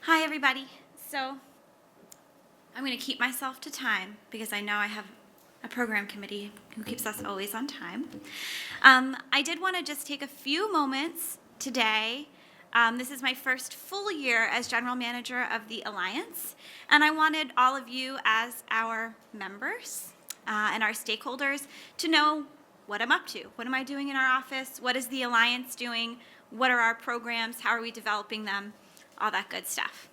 Hi, everybody. So I'm going to keep myself to time because I know I have a program committee who keeps us always on time. I did want to just take a few moments today. This is my first full year as general manager of the Alliance, and I wanted all of you as our members and our stakeholders to know what I'm up to. What am I doing in our office? What is the Alliance doing? What are our programs? How are we developing them? All that good stuff.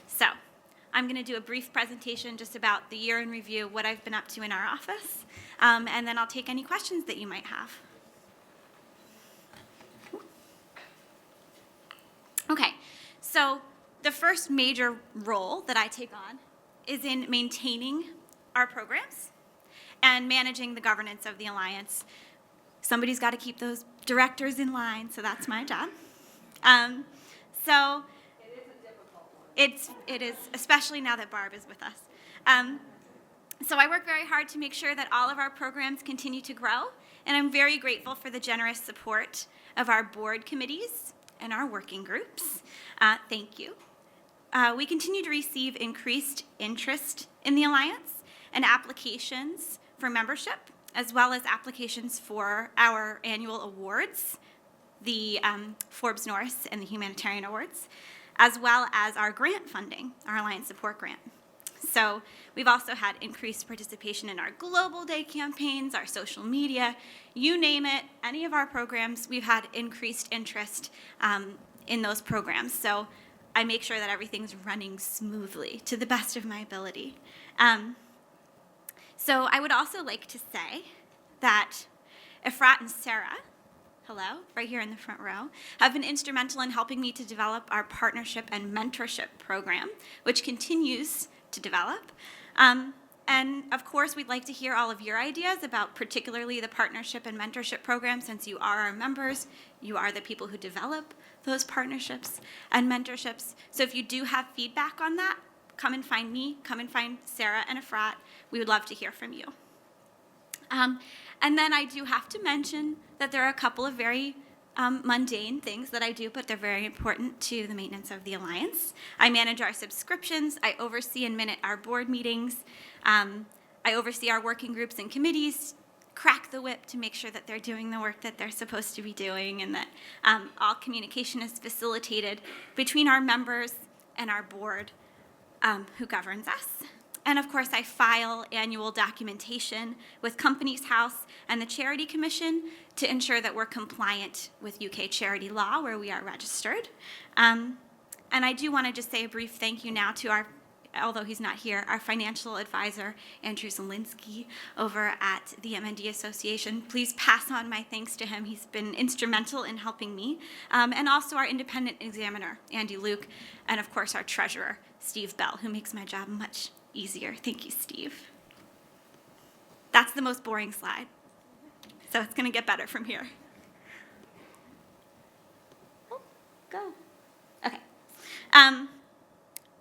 So I'm going to do a brief presentation just about the year in review, what I've been up to in our office, and then I'll take any questions that you might have. Okay, so the first major role that I take on is in maintaining our programs and managing the governance of the Alliance. Somebody's got to keep those directors in line, so that's my job. So it is, especially now that Barb is with us. So I work very hard to make sure that all of our programs continue to grow, and I'm very grateful for the generous support of our board committees and our working groups. Thank you. We continue to receive increased interest in the Alliance and applications for membership, as well as applications for our annual awards, the Forbes North and the Humanitarian Awards, as well as our grant funding, our Alliance Support Grant. So we've also had increased participation in our Global Day campaigns, our social media, you name it, any of our programs, we've had increased interest in those programs. So I make sure that everything's running smoothly to the best of my ability. So I would also like to say that Efrat and Sarah, hello, right here in the front row, have been instrumental in helping me to develop our partnership and mentorship program, which continues to develop. And of course, we'd like to hear all of your ideas about particularly the partnership and mentorship program. Since you are our members, you are the people who develop those partnerships and mentorships. So if you do have feedback on that, come and find me, come and find Sarah and Efrat. We would love to hear from you. And then I do have to mention that there are a couple of very mundane things that I do, but they're very important to the maintenance of the Alliance. I manage our subscriptions. I oversee and minute our board meetings. I oversee our working groups and committees, crack the whip to make sure that they're doing the work that they're supposed to be doing, and that all communication is facilitated between our members and our board who governs us. And of course, I file annual documentation with Companies House and the Charity Commission to ensure that we're compliant with UK charity law where we are registered. And I do want to just say a brief thank you now to our, although he's not here, our financial advisor, Andrew Zielinski, over at the MND Association. Please pass on my thanks to him. He's been instrumental in helping me. And also our independent examiner, Andy Luke, and of course our treasurer, Steve Bell, who makes my job much easier. Thank you, Steve. That's the most boring slide. So it's going to get better from here. Oh, go. Okay.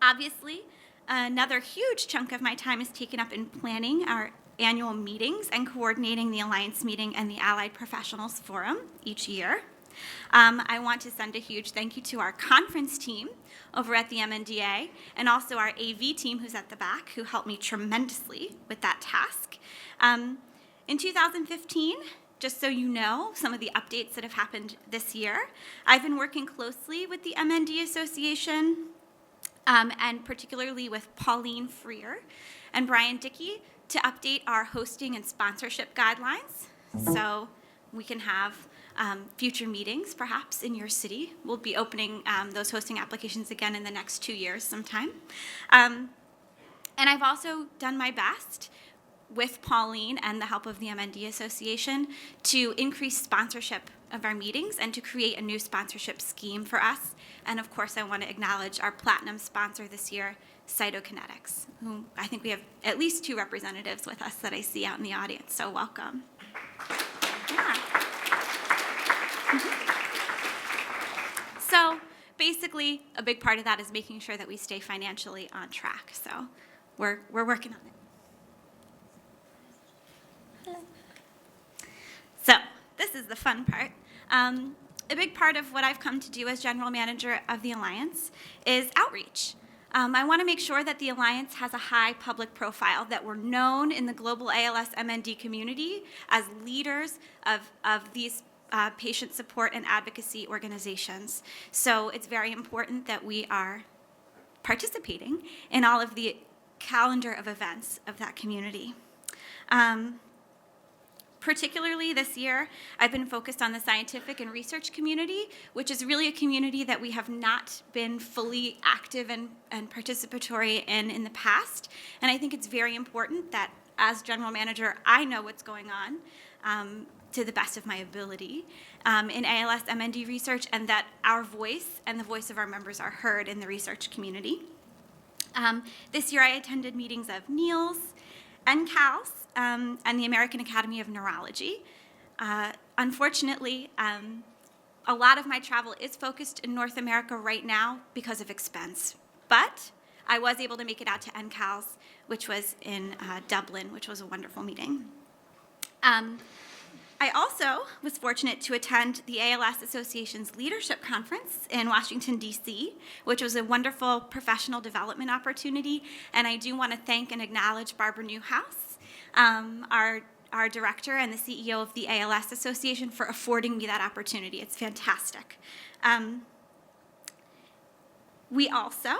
Obviously, another huge chunk of my time is taken up in planning our annual meetings and coordinating the Alliance meeting and the Allied Professionals Forum each year. I want to send a huge thank you to our conference team over at the MNDA and also our AV team who's at the back who helped me tremendously with that task. In 2015, just so you know, some of the updates that have happened this year, I've been working closely with the MND Association and particularly with Pauline Freer and Brian Dickey to update our hosting and sponsorship guidelines so we can have future meetings, perhaps, in your city. We'll be opening those hosting applications again in the next 2 years sometime. And I've also done my best with Pauline and the help of the MND Association to increase sponsorship of our meetings and to create a new sponsorship scheme for us. And of course, I want to acknowledge our platinum sponsor this year, Cytokinetics, who I think we have at least 2 representatives with us that I see out in the audience, so welcome. Yeah. So basically, a big part of that is making sure that we stay financially on track. So we're working on it. So this is the fun part. a big part of what I've come to do as general manager of the Alliance is outreach. I want to make sure that the Alliance has a high public profile, that we're known in the global ALS MND community as leaders of these patient support and advocacy organizations. So it's very important that we are participating in all of the calendar of events of that community. Particularly this year, I've been focused on the scientific and research community, which is really a community that we have not been fully active and participatory in the past. And I think it's very important that as general manager, I know what's going on to the best of my ability in ALS MND research, and that our voice and the voice of our members are heard in the research community. This year I attended meetings of NEALS, NCALS, and the American Academy of Neurology. Unfortunately, a lot of my travel is focused in North America right now because of expense, but I was able to make it out to NCALS, which was in Dublin, which was a wonderful meeting. I also was fortunate to attend the ALS Association's Leadership Conference in Washington, D.C., which was a wonderful professional development opportunity, and I do want to thank and acknowledge Barbara Newhouse, our director and the CEO of the ALS Association, for affording me that opportunity. It's fantastic. We also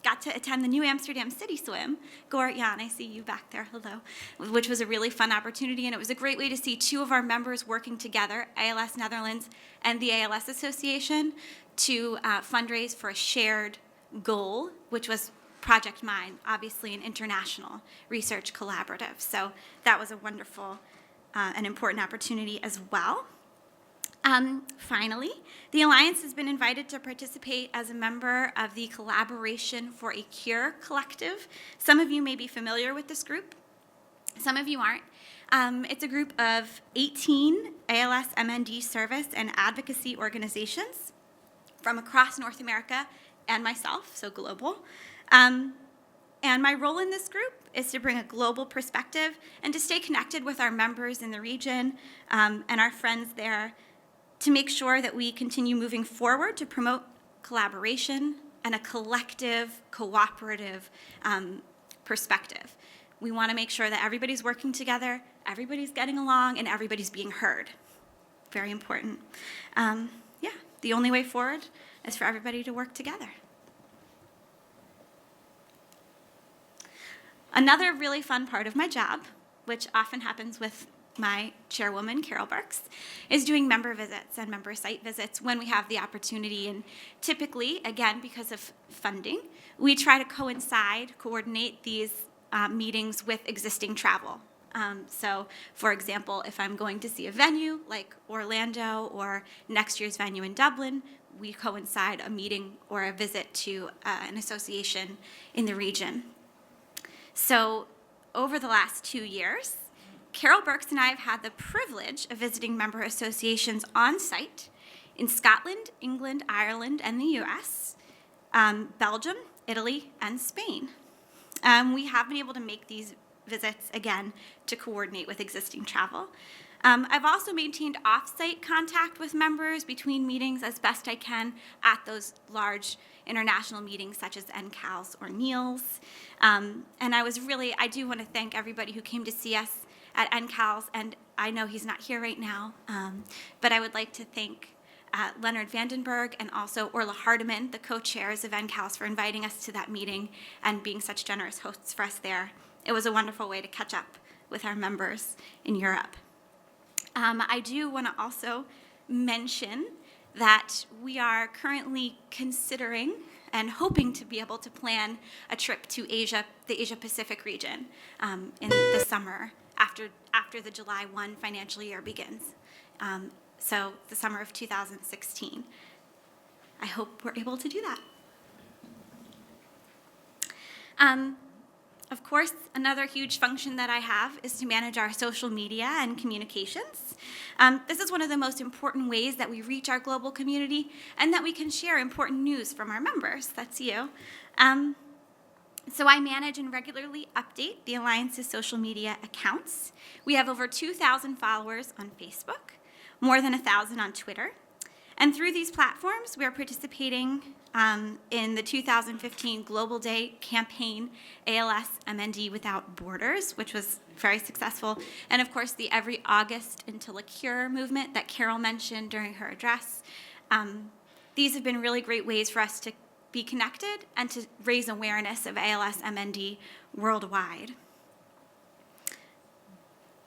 got to attend the New Amsterdam City Swim. Gort-Jan, I see you back there, hello, which was a really fun opportunity, and it was a great way to see two of our members working together, ALS Netherlands and the ALS Association, to fundraise for a shared goal, which was Project Mine, obviously an international research collaborative. So that was a wonderful and important opportunity as well. Finally, the Alliance has been invited to participate as a member of the Collaboration for a Cure collective. Some of you may be familiar with this group. Some of you aren't. It's a group of 18 ALS MND service and advocacy organizations from across North America and myself, so global. And my role in this group is to bring a global perspective and to stay connected with our members in the region and our friends there, to make sure that we continue moving forward to promote collaboration and a collective, cooperative perspective. We want to make sure that everybody's working together, everybody's getting along, and everybody's being heard. Very important. The only way forward is for everybody to work together. Another really fun part of my job, which often happens with my chairwoman, Carol Burks, is doing member visits and member site visits when we have the opportunity. And typically, again, because of funding, we try to coordinate these meetings with existing travel. So, for example, if I'm going to see a venue like Orlando or next year's venue in Dublin, we coincide a meeting or a visit to an association in the region. So, over the last 2 years, Carol Burks and I have had the privilege of visiting member associations on site in Scotland, England, Ireland, and the US, Belgium, Italy, and Spain. We have been able to make these visits, again, to coordinate with existing travel. I've also maintained off-site contact with members between meetings as best I can at those large international meetings such as NCALS or NEALS. And I do want to thank everybody who came to see us at NCALS, and I know he's not here right now, but I would like to thank Leonard Vandenberg and also Orla Hardiman, the co-chairs of NCALS, for inviting us to that meeting and being such generous hosts for us there. It was a wonderful way to catch up with our members in Europe. I do want to also mention that we are currently considering and hoping to be able to plan a trip to Asia, the Asia-Pacific region, in the summer after the July 1 financial year begins. So the summer of 2016. I hope we're able to do that. Of course, another huge function that I have is to manage our social media and communications. This is one of the most important ways that we reach our global community and that we can share important news from our members. That's you. So I manage and regularly update the Alliance's social media accounts. We have over 2,000 followers on Facebook, more than 1,000 on Twitter. And through these platforms, we are participating in the 2015 Global Day campaign, ALS MND Without Borders, which was very successful. And of course, the Every August Until a Cure movement that Carol mentioned during her address. These have been really great ways for us to be connected and to raise awareness of ALS MND worldwide.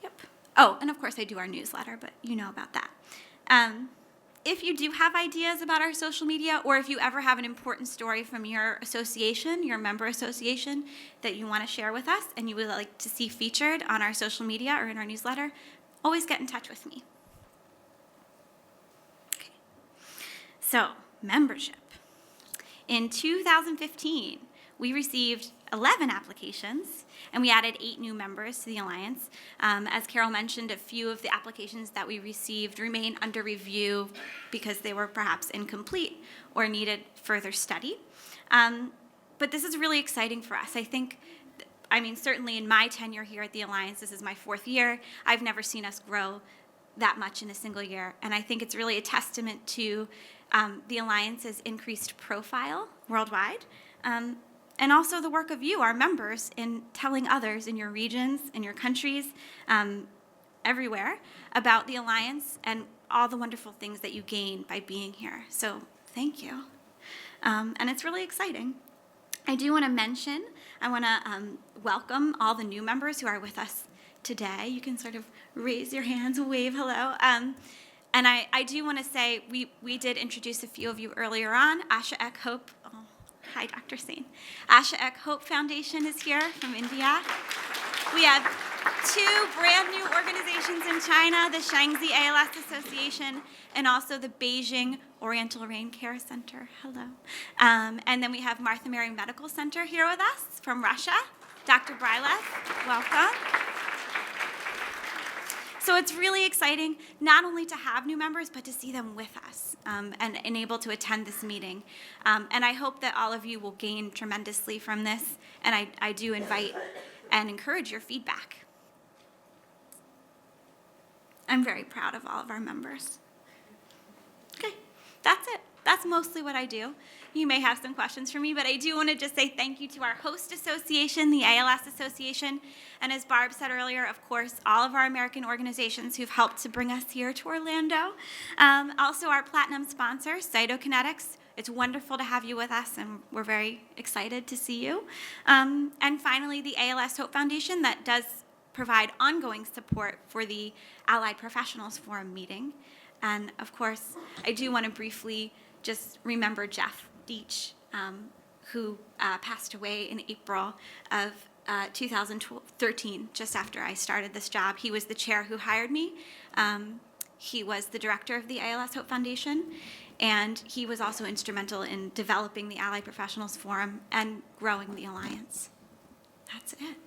Yep. Oh, and of course I do our newsletter, but you know about that. If you do have ideas about our social media, or if you ever have an important story from your association, your member association, that you want to share with us and you would like to see featured on our social media or in our newsletter, always get in touch with me. Okay. So, membership. In 2015, we received 11 applications, and we added 8 new members to the Alliance. As Carol mentioned, a few of the applications that we received remain under review because they were perhaps incomplete or needed further study. But this is really exciting for us. Certainly in my tenure here at the Alliance, this is my 4th year, I've never seen us grow that much in a single year. And I think it's really a testament to the Alliance's increased profile worldwide. And also the work of you, our members, in telling others in your regions, in your countries, everywhere, about the Alliance and all the wonderful things that you gain by being here. So thank you. And it's really exciting. I do want to mention, I want to welcome all the new members who are with us today. You can sort of raise your hands, wave hello. And I do want to say, we did introduce a few of you earlier on. Asha Ek Hope. Hi, Dr. Sain. Asha Ek Hope Foundation is here from India. We have 2 brand new organizations in China, the Shaanxi ALS Association and also the Beijing Oriental Rain Care Center. Hello. And then we have Martha Mary Medical Center here with us from Russia. Dr. Brylev, welcome. So it's really exciting not only to have new members, but to see them with us and able to attend this meeting. And I hope that all of you will gain tremendously from this, and I do invite and encourage your feedback. I'm very proud of all of our members. Okay, that's it. That's mostly what I do. You may have some questions for me, but I do want to just say thank you to our host association, the ALS Association, and as Barb said earlier, of course, all of our American organizations who've helped to bring us here to Orlando. Also our platinum sponsor, Cytokinetics. It's wonderful to have you with us, and we're very excited to see you. And finally, the ALS Hope Foundation that does provide ongoing support for the Allied Professionals Forum meeting. And of course, I do want to briefly just remember Jeff Deach, who passed away in April of 2013, just after I started this job. He was the chair who hired me. He was the director of the ALS Hope Foundation, and he was also instrumental in developing the Allied Professionals Forum and growing the Alliance. That's it.